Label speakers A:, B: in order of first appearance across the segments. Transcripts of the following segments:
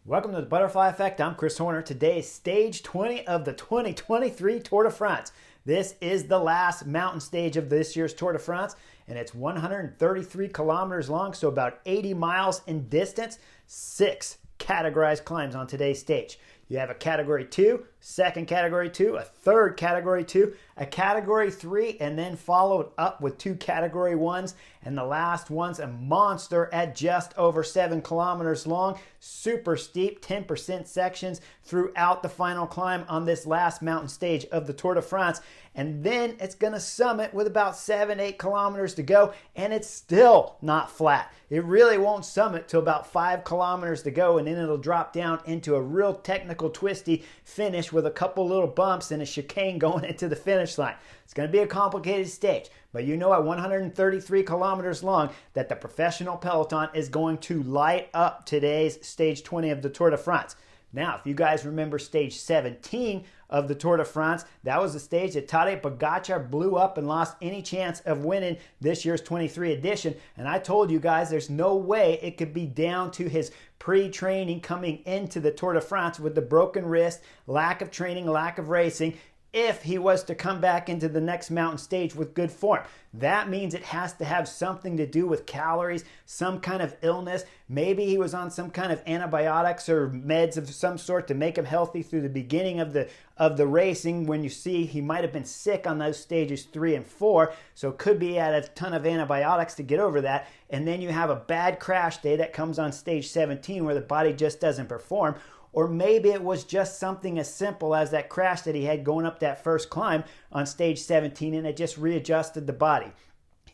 A: Welcome to the Butterfly Effect. I'm Chris Horner. Today is stage 20 of the 2023 Tour de France. This is the last mountain stage of this year's Tour de France, and it's 133 kilometers long, so about 80 miles in distance. 6 categorized climbs on today's stage. You have a Category 2, second Category 2, a third Category 2, a Category 3, and then followed up with 2 Category 1s, and the last one's a monster at just over 7 kilometers long. Super steep, 10% sections throughout the final climb on this last mountain stage of the Tour de France. And then it's going to summit with about 7-8 kilometers to go, and it's still not flat. It really won't summit till about 5 kilometers to go, and then it'll drop down into a real technical twisty finish with a couple little bumps and a chicane going into the finish line. It's going to be a complicated stage, but you know at 133 kilometers long that the professional peloton is going to light up today's stage 20 of the Tour de France. Now, if you guys remember stage 17 of the Tour de France, that was the stage that Tadej Pogačar blew up and lost any chance of winning this year's 23 edition. And I told you guys there's no way it could be down to his pre-training coming into the Tour de France with the broken wrist, lack of training, lack of racing, if he was to come back into the next mountain stage with good form. That means it has to have something to do with calories, some kind of illness. Maybe he was on some kind of antibiotics or meds of some sort to make him healthy through the beginning of the racing. When you see he might have been sick on those stages 3 and 4, so could be at a ton of antibiotics to get over that. And then you have a bad crash day that comes on stage 17 where the body just doesn't perform. Or maybe it was just something as simple as that crash that he had going up that first climb on stage 17 and it just readjusted the body.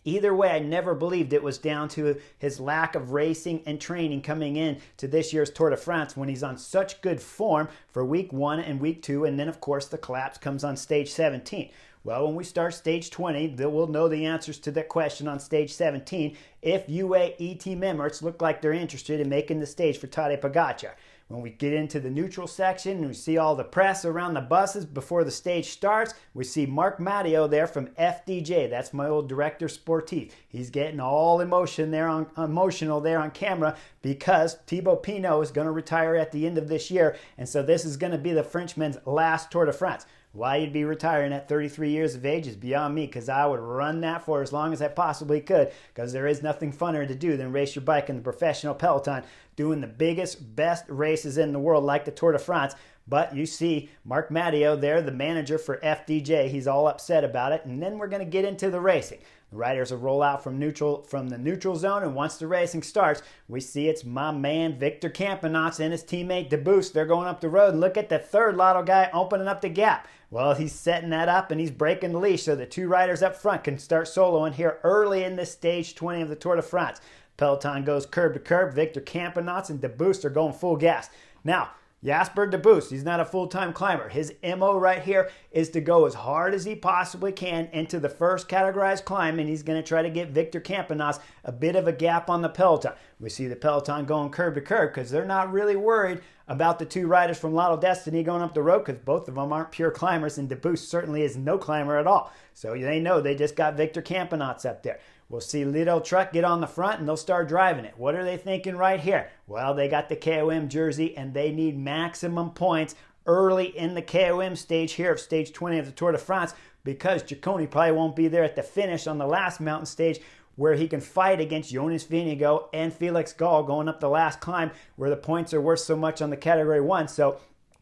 A: Either way, I never believed it was down to his lack of racing and training coming in to this year's Tour de France when he's on such good form for week 1 and week 2, and then of course the collapse comes on stage 17. Well, when we start stage 20, we'll know the answers to that question on stage 17 if UAE members look like they're interested in making the stage for Tadej Pogačar. When we get into the neutral section and we see all the press around the buses before the stage starts, we see Mark Matteo there from FDJ. That's my old director sportif. He's getting all emotional there on camera because Thibaut Pinot is going to retire at the end of this year. And so this is going to be the Frenchman's last Tour de France. Why you'd be retiring at 33 years of age is beyond me, because I would run that for as long as I possibly could, because there is nothing funner to do than race your bike in the professional peloton, doing the biggest, best races in the world like the Tour de France. But you see Mark Matteo there, the manager for FDJ. He's all upset about it. And then we're going to get into the racing. The riders will roll out from the neutral zone, and once the racing starts, we see it's my man Victor Campenaerts and his teammate Debus. They're going up the road, and look at the third Lotto guy opening up the gap. Well, he's setting that up, and he's breaking the leash so the 2 riders up front can start soloing here early in this stage 20 of the Tour de France. Peloton goes curb to curb. Victor Campenaerts and Debus are going full gas. Now, Jasper Debus, he's not a full-time climber. His MO right here is to go as hard as he possibly can into the first categorized climb, and he's going to try to get Victor Campenaerts a bit of a gap on the peloton. We see the peloton going curb to curb because they're not really worried about the 2 riders from Lotto Destiny going up the road because both of them aren't pure climbers, and Debus certainly is no climber at all. So they know they just got Victor Campenaerts up there. We'll see Lidl Truck get on the front and they'll start driving it. What are they thinking right here? Well, they got the KOM jersey and they need maximum points early in the KOM stage here of stage 20 of the Tour de France, because Ciccone probably won't be there at the finish on the last mountain stage where he can fight against Jonas Vingegaard and Felix Gall going up the last climb where the points are worth so much on the Category 1. So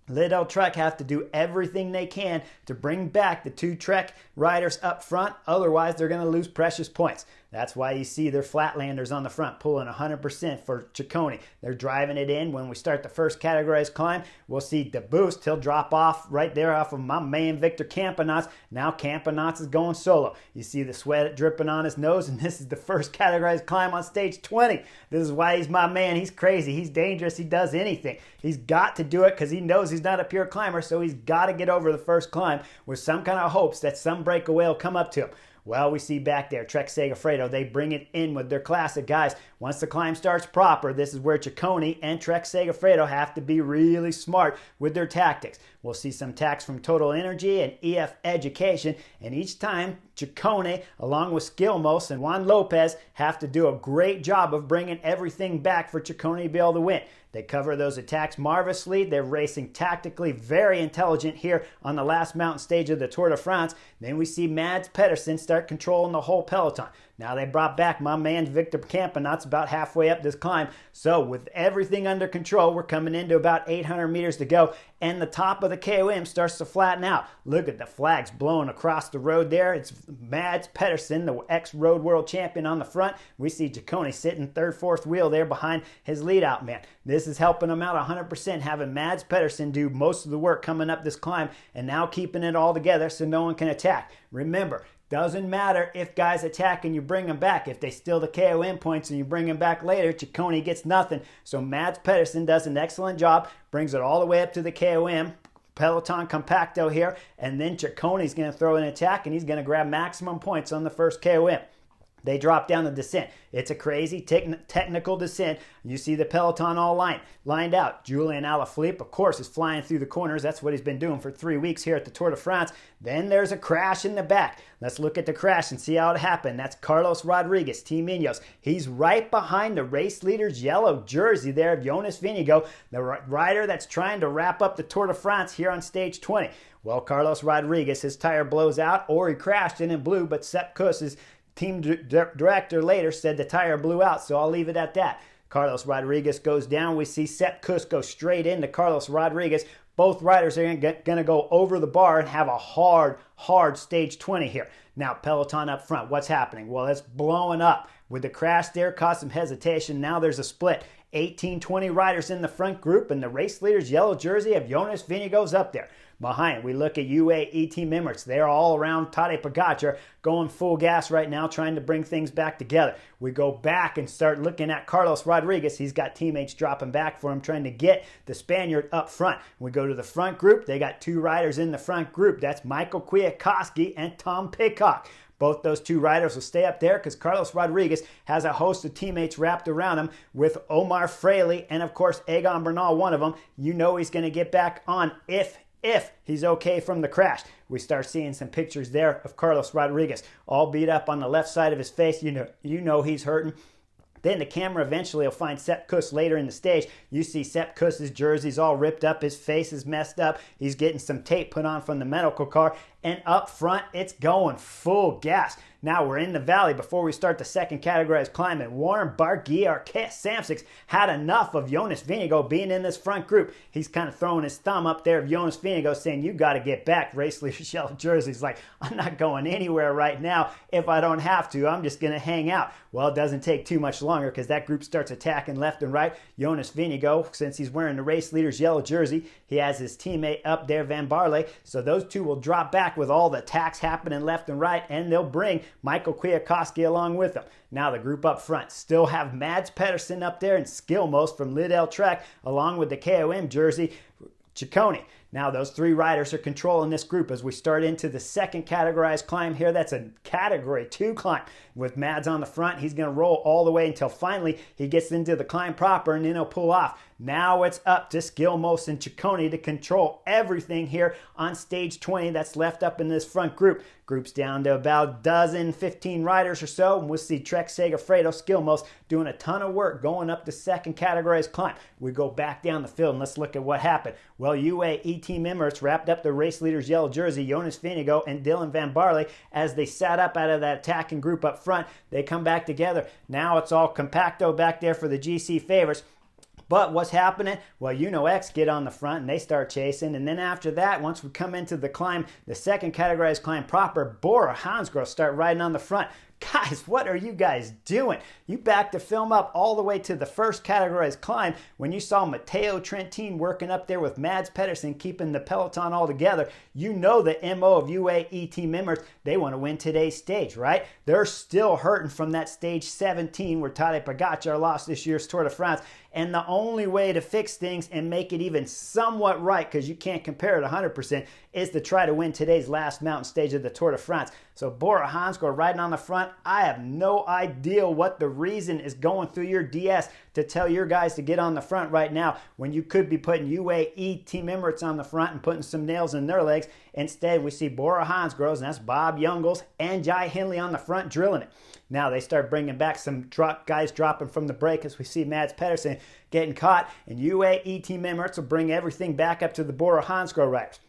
A: Lidl Trek have to do everything they can to bring back the 2 Trek riders up front. Otherwise, they're going to lose precious points. That's why you see their flatlanders on the front pulling 100% for Ciccone. They're driving it in. When we start the first categorized climb, we'll see Debus. He'll drop off right there off of my man Victor Campenaerts. Now Campenaerts is going solo. You see the sweat dripping on his nose, and this is the first categorized climb on stage 20. This is why he's my man. He's crazy. He's dangerous. He does anything. He's got to do it because he knows he's not a pure climber, so he's got to get over the first climb with some kind of hopes that some breakaway will come up to him. Well, we see back there, Trek-Segafredo, they bring it in with their classic guys. Once the climb starts proper, this is where Ciccone and Trek-Segafredo have to be really smart with their tactics. We'll see some tacks from Total Energy and EF Education, and each time Ciccone, along with Skillmos and Juan Lopez, have to do a great job of bringing everything back for Ciccone to be able to win. They cover those attacks marvelously. They're racing tactically very intelligent here on the last mountain stage of the Tour de France. Then we see Mads Pedersen start controlling the whole peloton. Now they brought back my man Victor Campenaerts about halfway up this climb. So with everything under control, we're coming into about 800 meters to go, and the top of the KOM starts to flatten out. Look at the flags blowing across the road there. It's Mads Pedersen, the ex-road world champion, on the front. We see Ciccone sitting third, fourth wheel there behind his lead-out man. This is helping him out 100%, having Mads Pedersen do most of the work coming up this climb and now keeping it all together so no one can attack. Remember, doesn't matter if guys attack and you bring them back. If they steal the KOM points and you bring them back later, Ciccone gets nothing. So Mads Pedersen does an excellent job, brings it all the way up to the KOM. Peloton Compacto here, and then Ciccone's going to throw an attack and he's going to grab maximum points on the first KOM. They drop down the descent. It's a crazy technical descent. You see the peloton all lined out. Julian Alaphilippe, of course, is flying through the corners. That's what he's been doing for 3 weeks here at the Tour de France. Then there's a crash in the back. Let's look at the crash and see how it happened. That's Carlos Rodriguez, Team Ineos. He's right behind the race leader's yellow jersey there of Jonas Vingegaard, the rider that's trying to wrap up the Tour de France here on stage 20. Well, Carlos Rodriguez, his tire blows out, or he crashed in blue, but Sepp Kuss, his team director, later said the tire blew out, so I'll leave it at that. Carlos Rodriguez goes down. We see Sepp Kuss go straight into Carlos Rodriguez. Both riders are going to go over the bar and have a hard stage 20 here. Now, peloton up front, what's happening? Well, it's blowing up. With the crash there, caused some hesitation. Now there's a split. 18-20 riders in the front group, and the race leader's yellow jersey of Jonas Vingegaard's up there. Behind, we look at UAE team members. They're all around Tadej Pogačar, going full gas right now, trying to bring things back together. We go back and start looking at Carlos Rodriguez. He's got teammates dropping back for him, trying to get the Spaniard up front. We go to the front group. They got two riders in the front group. That's Michael Kwiatkowski and Tom Pidcock. Both those two riders will stay up there because Carlos Rodriguez has a host of teammates wrapped around him with Omar Fraley and, of course, Egan Bernal, one of them. You know he's going to get back on if he's okay from the crash. We start seeing some pictures there of Carlos Rodriguez all beat up on the left side of his face. You know he's hurting. Then the camera eventually will find Sepp Kuss later in the stage. You see Sepp Kuss's jersey's all ripped up. His face is messed up. He's getting some tape put on from the medical car. And up front, it's going full gas. Now we're in the valley before we start the second categorized climb, and Warren Barguil-Samsic had enough of Jonas Vingegaard being in this front group. He's kind of throwing his thumb up there of Jonas Vingegaard, saying, you got to get back, race leader's yellow jersey's like, I'm not going anywhere right now. If I don't have to, I'm just going to hang out. Well, it doesn't take too much longer because that group starts attacking left and right. Jonas Vingegaard, since he's wearing the race leader's yellow jersey, he has his teammate up there, Van Barle. So those two will drop back with all the attacks happening left and right, and they'll bring Michael Kwiatkowski along with them. Now the group up front still have Mads Pedersen up there and Skillmos from Lidl Trek, along with the KOM jersey, Ciccone. Now those three riders are controlling this group as we start into the second categorized climb here. That's a category 2 climb. With Mads on the front, he's going to roll all the way until finally he gets into the climb proper and then he'll pull off. Now it's up to Skillmos and Ciccone to control everything here on stage 20 that's left up in this front group. Group's down to about 15 riders or so, and we'll see Trek-Segafredo, Skillmos doing a ton of work going up the second categorized climb. We go back down the field and let's look at what happened. Well, UAE team members wrapped up the race leader's yellow jersey, Jonas Vingegaard and Dylan Van Barle, as they sat up out of that attacking group up front. They come back together. Now it's all compacto back there for the GC favorites. But what's happening? Well, X get on the front and they start chasing. And then after that, once we come into the climb, the second categorized climb proper, Bora Hansgrohe start riding on the front. Guys, what are you guys doing? You backed the film up all the way to the first categorized climb when you saw Matteo Trentin working up there with Mads Pedersen, keeping the peloton all together. You know the MO of UAE team members. They want to win today's stage, right? They're still hurting from that stage 17 where Tadej Pogačar lost this year's Tour de France. And the only way to fix things and make it even somewhat right, because you can't compare it 100%, is to try to win today's last mountain stage of the Tour de France. So Bora Hansgrohe riding on the front, I have no idea what the reason is going through your DS to tell your guys to get on the front right now when you could be putting UAE Team Emirates on the front and putting some nails in their legs. Instead, we see Bora Hansgrohe, and that's Bob Youngles, and Jai Hindley on the front drilling it. Now they start bringing back some guys dropping from the break as we see Mads Pedersen getting caught, and UAE Team Emirates will bring everything back up to the Bora Hansgrohe riders.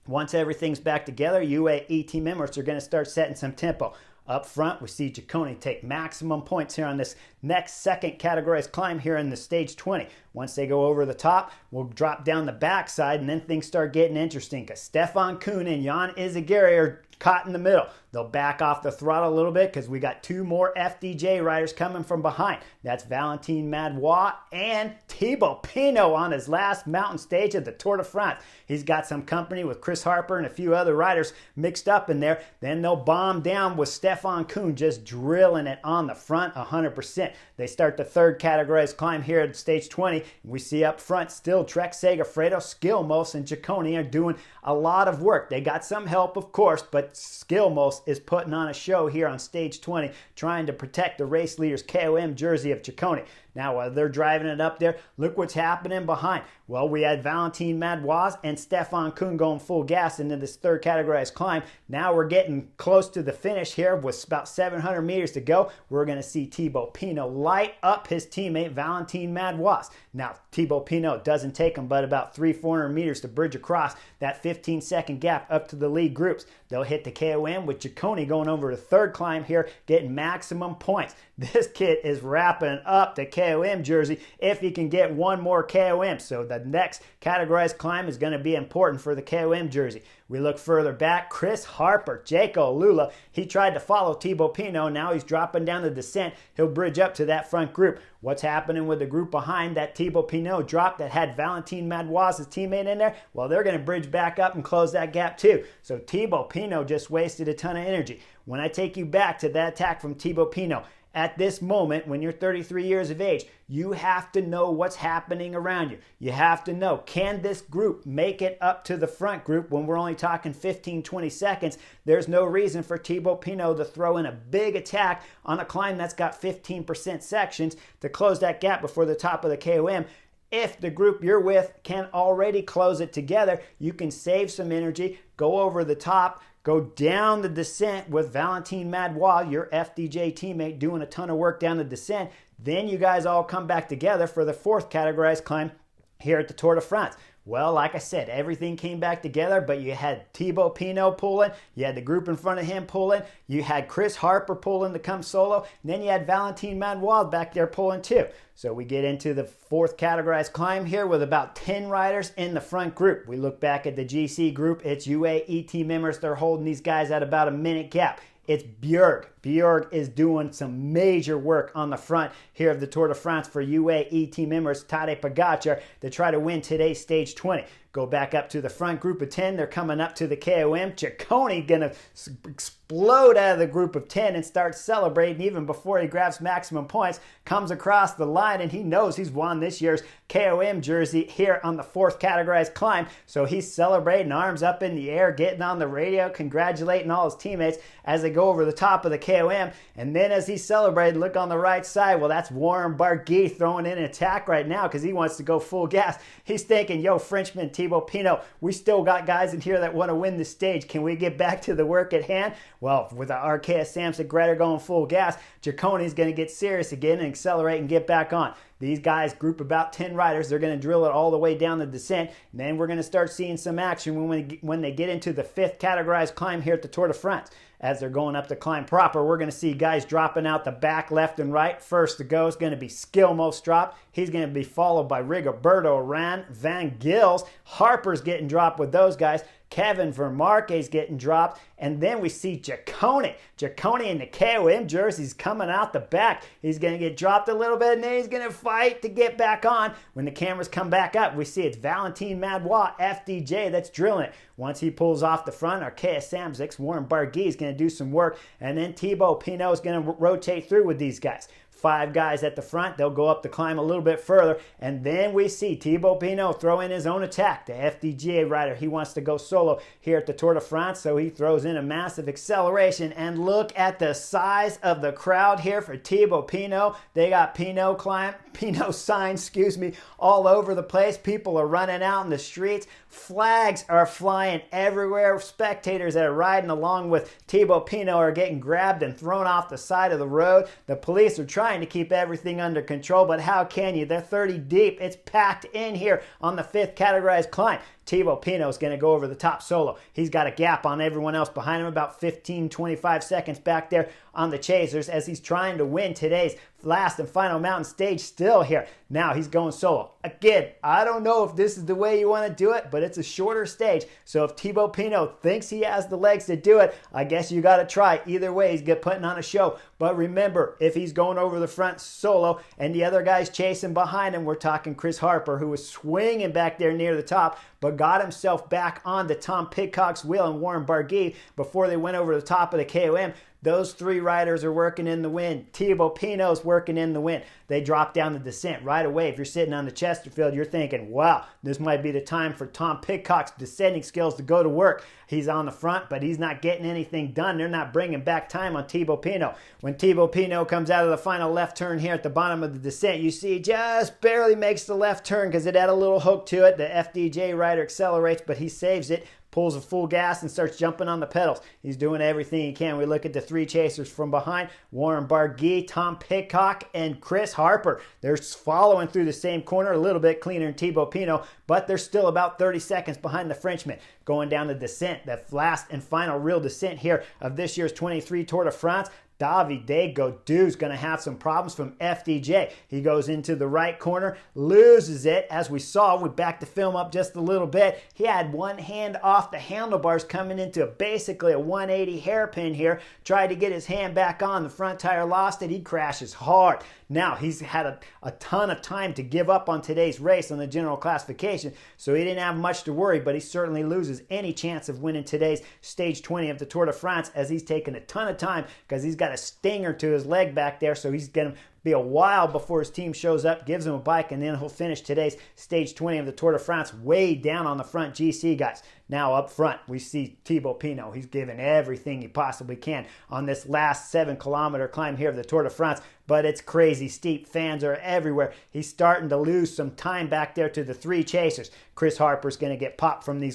A: Once everything's back together, UAE Team Emirates are going to start setting some tempo. Up front, we see Ciccone take maximum points here on this next second categorized climb here in the stage 20. Once they go over the top, we'll drop down the backside, and then things start getting interesting because Stefan Kuhn and Jan Izagirre are caught in the middle. They'll back off the throttle a little bit because we got two more FDJ riders coming from behind. That's Valentin Madouas and Thibaut Pinot on his last mountain stage of the Tour de France. He's got some company with Chris Harper and a few other riders mixed up in there. Then they'll bomb down with Stefan Kuhn just drilling it on the front 100%. They start the third categorized climb here at stage 20. We see up front still Trek-Segafredo, Skilmos, and Ciccone are doing a lot of work. They got some help, of course, but Skilmos is putting on a show here on stage 20, trying to protect the race leader's KOM jersey of Ciccone. Now, while they're driving it up there, look what's happening behind. Well, we had Valentin Madouas and Stefan Kuhn going full gas into this third categorized climb. Now we're getting close to the finish here with about 700 meters to go. We're going to see Thibaut Pinot light up his teammate Valentin Madouas. Now, Thibaut Pinot doesn't take him but about 300-400 meters to bridge across that 15-second gap up to the lead groups. They'll hit the KOM with Ciccone going over the third climb here, getting maximum points. This kid is wrapping up the KOM jersey if he can get one more KOM. So the next categorized climb is going to be important for the KOM jersey. We look further back, Chris Harper, Jaco Lula, he tried to follow Thibaut Pinot. Now he's dropping down the descent. He'll bridge up to that front group. What's happening with the group behind that Thibaut Pinot drop that had Valentin Madouas' teammate in there? Well, they're going to bridge back up and close that gap too. So Thibaut Pinot just wasted a ton of energy. When I take you back to that attack from Thibaut Pinot, at this moment, when you're 33 years of age, you have to know what's happening around you. You have to know, can this group make it up to the front group when we're only talking 15, 20 seconds? There's no reason for Thibaut Pinot to throw in a big attack on a climb that's got 15% sections to close that gap before the top of the KOM. If the group you're with can already close it together, you can save some energy, go over the top, go down the descent with Valentin Madouas, your FDJ teammate, doing a ton of work down the descent. Then you guys all come back together for the fourth categorized climb here at the Tour de France. Well, like I said, everything came back together, but you had Thibaut Pinot pulling, you had the group in front of him pulling, you had Chris Harper pulling to come solo, and then you had Valentin Madouas back there pulling too. So we get into the fourth categorized climb here with about 10 riders in the front group. We look back at the GC group. It's UAE Team Emirates. They're holding these guys at about a minute gap. It's Bjerg. Bjerg is doing some major work on the front here of the Tour de France for UAE Team Emirates, Tadej Pogačar, to try to win today's stage 20. Go back up to the front group of 10. They're coming up to the KOM. Ciccone gonna explode out of the group of 10 and start celebrating even before he grabs maximum points. Comes across the line and he knows he's won this year's KOM jersey here on the fourth categorized climb. So he's celebrating, arms up in the air, getting on the radio, congratulating all his teammates as they go over the top of the KOM. And then as he's celebrating, look on the right side. Well, that's Warren Barguil throwing in an attack right now because he wants to go full gas. He's thinking, yo, Frenchman, Thibaut Pinot, we still got guys in here that want to win the stage. Can we get back to the work at hand? Well, with the Arkea Samsic Greta going full gas, Ciccone's going to get serious again and accelerate and get back on. These guys group about 10 riders. They're going to drill it all the way down the descent. And then we're going to start seeing some action when they get into the fifth categorized climb here at the Tour de France. As they're going up the climb proper, we're going to see guys dropping out the back left and right. First to go is going to be Skilmos drop. He's going to be followed by Rigoberto Urán, Van Gils. Harper's getting dropped with those guys. Kevin Vermarque's getting dropped. And then we see Ciccone. Ciccone in the KOM jerseys coming out the back. He's going to get dropped a little bit, and then he's going to fight to get back on. When the cameras come back up, we see it's Valentin Madouas, FDJ, that's drilling it. Once he pulls off the front, Arkea Samsic, Warren Barguil is going to do some work. And then Thibaut Pinot is going to rotate through with these guys. 5 guys at the front. They'll go up the climb a little bit further. And then we see Thibaut Pinot throw in his own attack. The FDJ rider, he wants to go solo here at the Tour de France, so he throws in a massive acceleration. And look at the size of the crowd here for Thibaut Pinot. They got Pinot signs, all over the place. People are running out in the streets. Flags are flying everywhere. Spectators that are riding along with Thibaut Pinot are getting grabbed and thrown off the side of the road. The police are trying to keep everything under control, but how can you? They're 30 deep. It's packed in here on the 5th categorized climb. Thibaut Pinot is going to go over the top solo. He's got a gap on everyone else behind him, about 15-25 seconds back there on the chasers as he's trying to win today's last and final mountain stage still here. Now he's going solo. Again, I don't know if this is the way you want to do it, but it's a shorter stage. So if Thibaut Pinot thinks he has the legs to do it, I guess you got to try. Either way, he's putting on a show. But remember, if he's going over the front solo and the other guy's chasing behind him, we're talking Chris Harper, who was swinging back there near the top, but got himself back onto Tom Pidcock's wheel and Warren Barguil before they went over the top of the KOM. Those 3 riders are working in the wind. Thibaut Pinot's working in the wind. They drop down the descent right away. If you're sitting on the Chesterfield, you're thinking, wow, this might be the time for Tom Pidcock's descending skills to go to work. He's on the front, but he's not getting anything done. They're not bringing back time on Thibaut Pinot. When Thibaut Pinot comes out of the final left turn here at the bottom of the descent, you see he just barely makes the left turn because it had a little hook to it. The FDJ rider accelerates, but he saves it. Pulls a full gas and starts jumping on the pedals. He's doing everything he can. We look at the 3 chasers from behind. Warren Barguil, Tom Pidcock, and Chris Harper. They're following through the same corner, a little bit cleaner than Thibaut Pinot, but they're still about 30 seconds behind the Frenchman. Going down the descent, the last and final real descent here of this year's 23 Tour de France. Davide Gaudu's going to have some problems from FDJ. He goes into the right corner, loses it. As we saw, we backed the film up just a little bit. He had one hand off the handlebars coming into basically a 180 hairpin here. Tried to get his hand back on. The front tire lost it. He crashes hard. Now, he's had a ton of time to give up on today's race on the general classification, so he didn't have much to worry, but he certainly loses any chance of winning today's Stage 20 of the Tour de France as he's taken a ton of time because he's got a stinger to his leg back there, so he's going to be a while before his team shows up, gives him a bike, and then he'll finish today's Stage 20 of the Tour de France way down on the front GC guys. Now up front, we see Thibaut Pinot. He's giving everything he possibly can on this last 7-kilometer climb here of the Tour de France, but it's crazy steep. Fans are everywhere. He's starting to lose some time back there to the 3 chasers. Chris Harper's going to get popped from the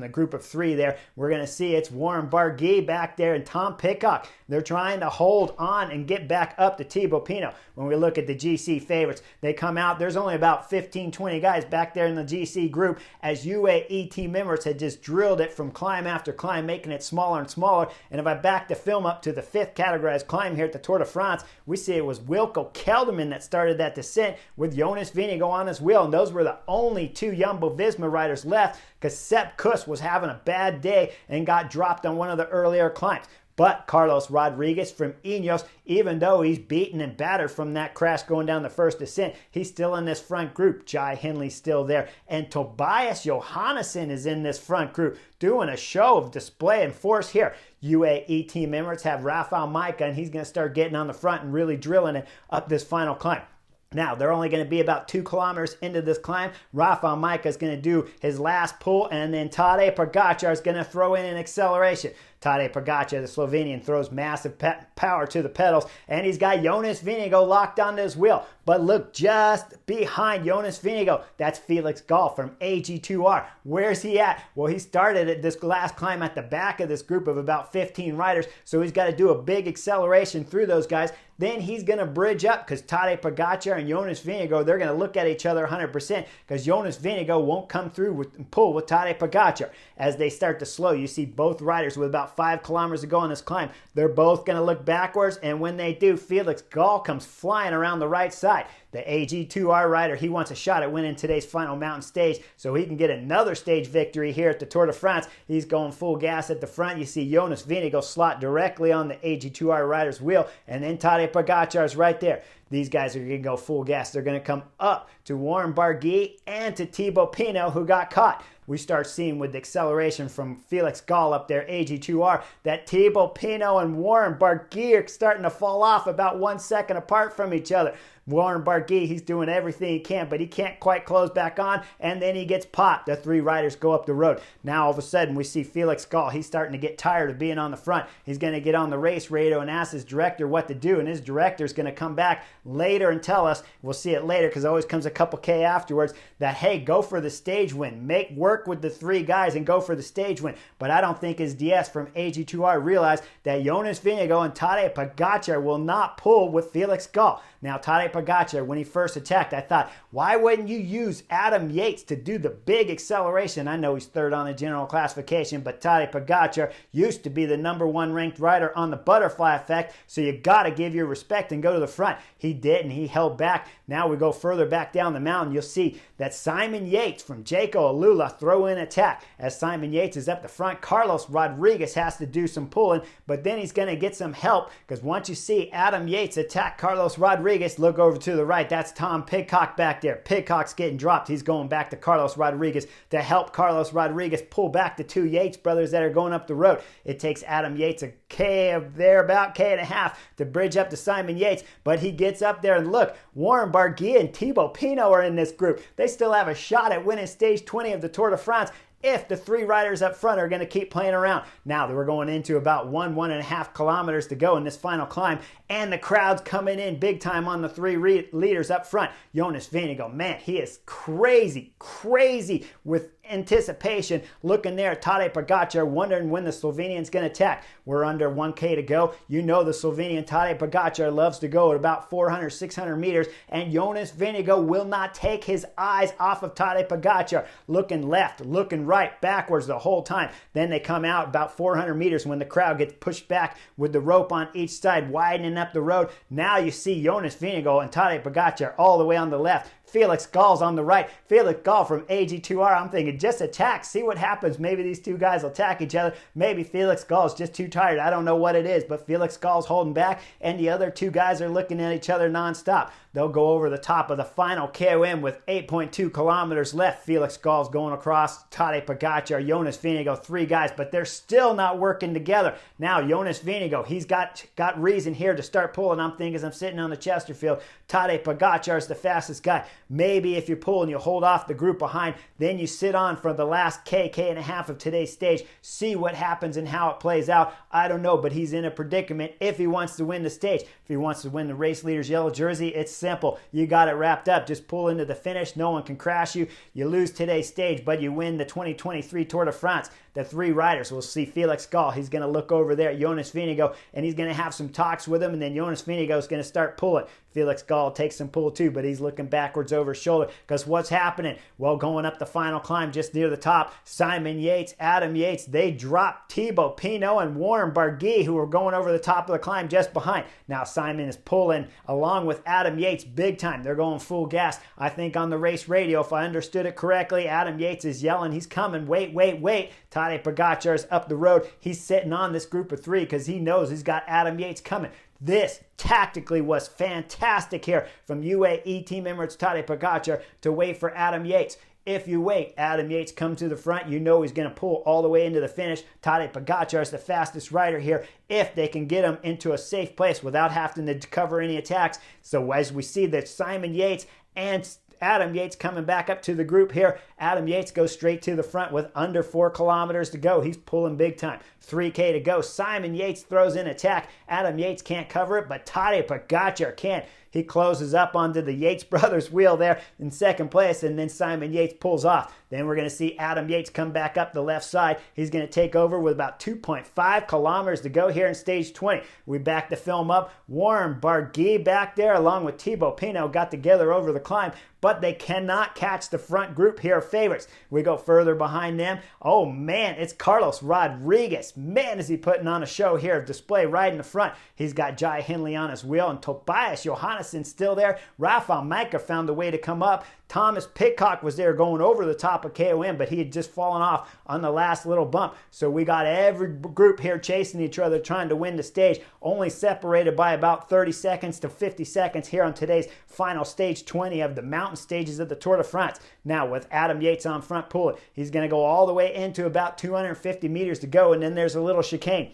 A: group of 3 there. We're going to see it's Warren Barguil back there and Tom Pidcock. They're trying to hold on and get back up to Thibaut Pinot. When we look at the GC favorites, they come out. There's only about 15-20 guys back there in the GC group as UAE team members had just drilled it from climb after climb, making it smaller and smaller. And if I back the film up to the 5th categorized climb here at the Tour de France, we see it was Wilco Kelderman that started that descent with Jonas Vingegaard on his wheel. And those were the only 2 Jumbo-Visma riders left because Sepp Kuss was having a bad day and got dropped on one of the earlier climbs. But Carlos Rodriguez from Ineos, even though he's beaten and battered from that crash going down the first descent, he's still in this front group. Jai Hindley's still there. And Tobias Johannesson is in this front group, doing a show of display and force here. UAE team members have Rafael Maica, and he's going to start getting on the front and really drilling it up this final climb. Now, they're only going to be about 2 kilometers into this climb. Rafael Maica is going to do his last pull, and then Tadej Pogačar is going to throw in an acceleration. Tadej Pogačar, the Slovenian, throws massive power to the pedals, and he's got Jonas Vingegaard locked onto his wheel. But look just behind Jonas Vingegaard. That's Felix Gall from AG2R. Where's he at? Well, he started at this last climb at the back of this group of about 15 riders, so he's got to do a big acceleration through those guys. Then he's going to bridge up because Tadej Pogačar and Jonas Vingegaard, they're going to look at each other 100% because Jonas Vingegaard won't come through and pull with Tadej Pogačar. As they start to slow, you see both riders with about 5 kilometers to go on this climb. They're both going to look backwards, and when they do, Felix Gall comes flying around the right side. The AG2R rider, he wants a shot at winning today's final mountain stage so he can get another stage victory here at the Tour de France. He's going full gas at the front. You see Jonas Vingegaard slot directly on the AG2R rider's wheel, and then Tadej Pogačar is right there. These guys are going to go full gas. They're going to come up to Warren Barguil and to Thibaut Pinot, who got caught. We start seeing with the acceleration from Felix Gall up there, AG2R, that Thibaut Pinot and Warren Barguil are starting to fall off about 1 second apart from each other. Warren Barguil, he's doing everything he can, but he can't quite close back on, and then he gets popped. The three riders go up the road. Now, all of a sudden, we see Felix Gall. He's starting to get tired of being on the front. He's going to get on the race radio and ask his director what to do, and his director is going to come back later and tell us, we'll see it later because it always comes a couple K afterwards, that, hey, go for the stage win. Work with the three guys and go for the stage win. But I don't think his DS from AG2R realized that Jonas Vingegaard and Tadej Pogačar will not pull with Felix Gall. Now, Tadej Pogačar, when he first attacked, I thought, why wouldn't you use Adam Yates to do the big acceleration? I know he's third on the general classification, but Tadej Pogačar used to be the #1 ranked rider on the butterfly effect, so you got to give your respect and go to the front. He did, and he held back. Now we go further back down the mountain. You'll see that Simon Yates from Jaco Alula throw in attack. As Simon Yates is up the front, Carlos Rodriguez has to do some pulling, but then he's going to get some help because once you see Adam Yates attack Carlos Rodriguez, look over to the right. That's Tom Pidcock back there. Pidcock's getting dropped. He's going back to Carlos Rodriguez to help Carlos Rodriguez pull back the two Yates brothers that are going up the road. It takes Adam Yates a K of there, about K and a half to bridge up to Simon Yates, but he gets up there and look, Warren Barguil and Thibaut Pinot are in this group. They still have a shot at winning stage 20 of the Tour de France if the three riders up front are going to keep playing around. Now we're going into about 1.5 kilometers to go in this final climb, and the crowd's coming in big time on the three leaders up front. Jonas Vingegaard, man, he is crazy with anticipation, looking there at Tadej Pogačar, wondering when the Slovenian's going to attack. We're under 1K to go. You know the Slovenian Tadej Pogačar loves to go at about 400, 600 meters, and Jonas Vingegaard will not take his eyes off of Tadej Pogačar. Looking left, looking right, backwards the whole time. Then they come out about 400 meters when the crowd gets pushed back with the rope on each side, widening up the road. Now you see Jonas Vingegaard and Tadej Pogačar all the way on the left. Felix Gall's on the right. Felix Gall from AG2R, I'm thinking just attack, see what happens. Maybe these two guys will attack each other. Maybe Felix Gall's just too tired. I don't know what it is, but Felix Gall's holding back, and the other two guys are looking at each other nonstop. They'll go over the top of the final KOM with 8.2 kilometers left. Felix Gall's going across, Tadej Pogačar, Jonas Vingegaard, three guys, but they're still not working together. Now, Jonas Vingegaard, he's got reason here to start pulling. I'm thinking as I'm sitting on the Chesterfield, Tadej Pogačar is the fastest guy. Maybe if you're pulling, you hold off the group behind, then you sit on for the last K and a half of today's stage, see what happens and how it plays out. I don't know, but he's in a predicament if he wants to win the stage. If he wants to win the race leader's yellow jersey, it's simple. You got it wrapped up. Just pull into the finish. No one can crash you. You lose today's stage, but you win the 2023 Tour de France. The three riders, we'll see Felix Gall. He's going to look over there at Jonas Vingegaard, and he's going to have some talks with him, and then Jonas Vingegaard is going to start pulling. Felix Gall takes some pull too, but he's looking backwards over his shoulder because what's happening? Well, going up the final climb just near the top, Simon Yates, Adam Yates, they drop Thibaut Pinot and Warren Barguil, who are going over the top of the climb just behind. Now Simon is pulling along with Adam Yates big time. They're going full gas. I think on the race radio, if I understood it correctly, Adam Yates is yelling, he's coming, wait. Tadej Pogačar is up the road. He's sitting on this group of three because he knows he's got Adam Yates coming. This tactically was fantastic here from UAE team Emirates Tadej Pogačar to wait for Adam Yates. If you wait, Adam Yates comes to the front, you know he's going to pull all the way into the finish. Tadej Pogačar is the fastest rider here if they can get him into a safe place without having to cover any attacks. So as we see that Simon Yates and Adam Yates coming back up to the group here. Adam Yates goes straight to the front with under 4 kilometers to go. He's pulling big time. 3K to go. Simon Yates throws in attack. Adam Yates can't cover it, but Tadej Pogačar can. He closes up onto the Yates brothers wheel there in second place, and then Simon Yates pulls off. Then we're going to see Adam Yates come back up the left side. He's going to take over with about 2.5 kilometers to go here in stage 20. We back the film up. Warren Barguil back there along with Thibaut Pinot got together over the climb, but they cannot catch the front group here of favorites. We go further behind them. Oh man, it's Carlos Rodriguez. Man, is he putting on a show here of display right in the front. He's got Jai Hindley on his wheel, and Tobias Johannesson Madison's still there. Rafael Manka found a way to come up. Thomas Pidcock was there going over the top of KOM, but he had just fallen off on the last little bump. So we got every group here chasing each other, trying to win the stage, only separated by about 30 seconds to 50 seconds here on today's final stage 20 of the mountain stages of the Tour de France. Now with Adam Yates on front pulling, he's going to go all the way into about 250 meters to go, and then there's a little chicane.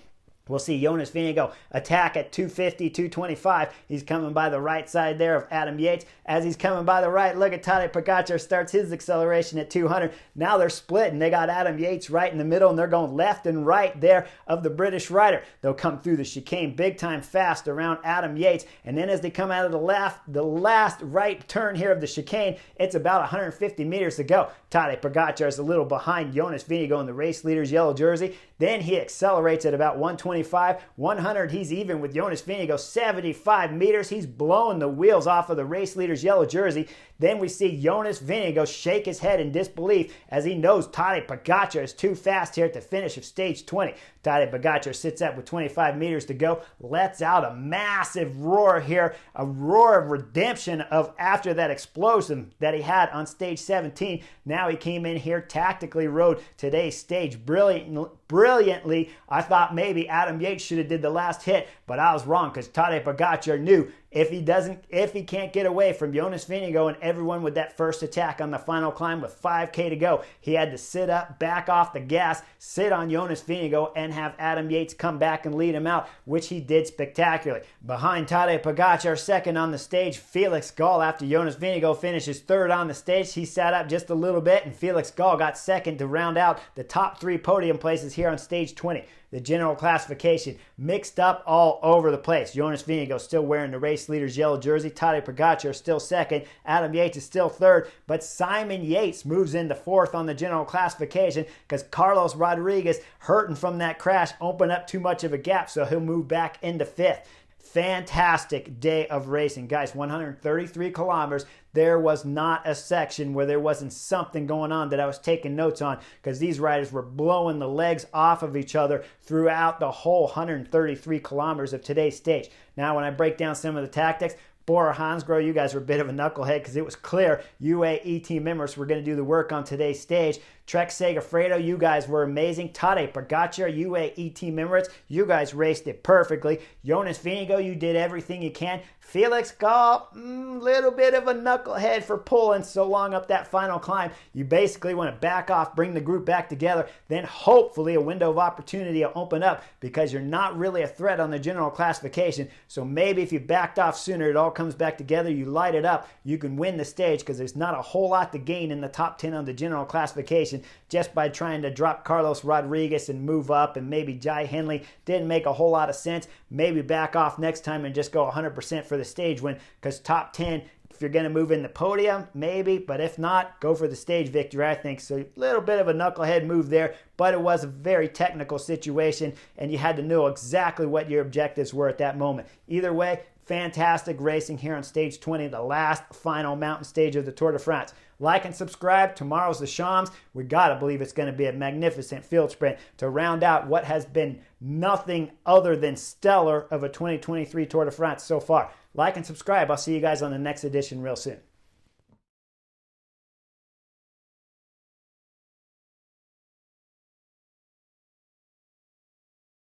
A: We'll see Jonas Vingegaard attack at 250, 225. He's coming by the right side there of Adam Yates. As he's coming by the right, look at Tadej Pogačar starts his acceleration at 200. Now they're splitting. They got Adam Yates right in the middle, and they're going left and right there of the British rider. They'll come through the chicane big time fast around Adam Yates, and then as they come out of the last right turn here of the chicane, it's about 150 meters to go. Tadej Pogačar is a little behind Jonas Vingegaard in the race leader's yellow jersey. Then he accelerates at about 125, 100. He's even with Jonas Vingegaard, 75 meters. He's blowing the wheels off of the race leader's yellow jersey. Then we see Jonas Vingegaard shake his head in disbelief as he knows Tadej Pogačar is too fast here at the finish of stage 20. Tadej Pogačar sits up with 25 meters to go, lets out a massive roar here, a roar of redemption of after that explosion that he had on stage 17. Now he came in here, tactically rode today's stage brilliantly. I thought maybe Adam Yates should have did the last hit, but I was wrong because Tadej Pogačar knew if he can't get away from Jonas Vingegaard and everyone with that first attack on the final climb with 5K to go, he had to sit up, back off the gas, sit on Jonas Vingegaard, and have Adam Yates come back and lead him out, which he did spectacularly. Behind Tadej Pogačar, second on the stage, Felix Gall. After Jonas Vingegaard finishes third on the stage, he sat up just a little bit, and Felix Gall got second to round out the top 3 podium places here on stage 20. The general classification mixed up all over the place. Jonas Vingegaard still wearing the race leader's yellow jersey. Tadej Pogačar still second. Adam Yates is still third. But Simon Yates moves into fourth on the general classification because Carlos Rodriguez, hurting from that crash, opened up too much of a gap, so he'll move back into fifth. Fantastic day of racing, guys. 133 kilometers. There was not a section where there wasn't something going on that I was taking notes on, because these riders were blowing the legs off of each other throughout the whole 133 kilometers of today's stage. Now, when I break down some of the tactics, Bora Hansgrohe, you guys were a bit of a knucklehead because it was clear UAE team members were going to do the work on today's stage. Trek-Segafredo, you guys were amazing. Tadej Pogačar, UAE team members, you guys raced it perfectly. Jonas Vingegaard, you did everything you can. Felix Gall, little bit of a knucklehead for pulling so long up that final climb. You basically want to back off, bring the group back together, then hopefully a window of opportunity will open up because you're not really a threat on the general classification. So maybe if you backed off sooner, it all comes back together, you light it up, you can win the stage because there's not a whole lot to gain in the top 10 on the general classification just by trying to drop Carlos Rodriguez and move up, and maybe Jai Hindley didn't make a whole lot of sense. Maybe back off next time and just go 100% for the stage win, because top 10, if you're going to move in the podium, maybe, but if not, go for the stage victory, I think. So a little bit of a knucklehead move there, but it was a very technical situation, and you had to know exactly what your objectives were at that moment. Either way, fantastic racing here on stage 20, the last final mountain stage of the Tour de France. Like and subscribe. Tomorrow's the Shams. We got to believe it's going to be a magnificent field sprint to round out what has been nothing other than stellar of a 2023 Tour de France so far. Like and subscribe. I'll see you guys on the next edition real soon.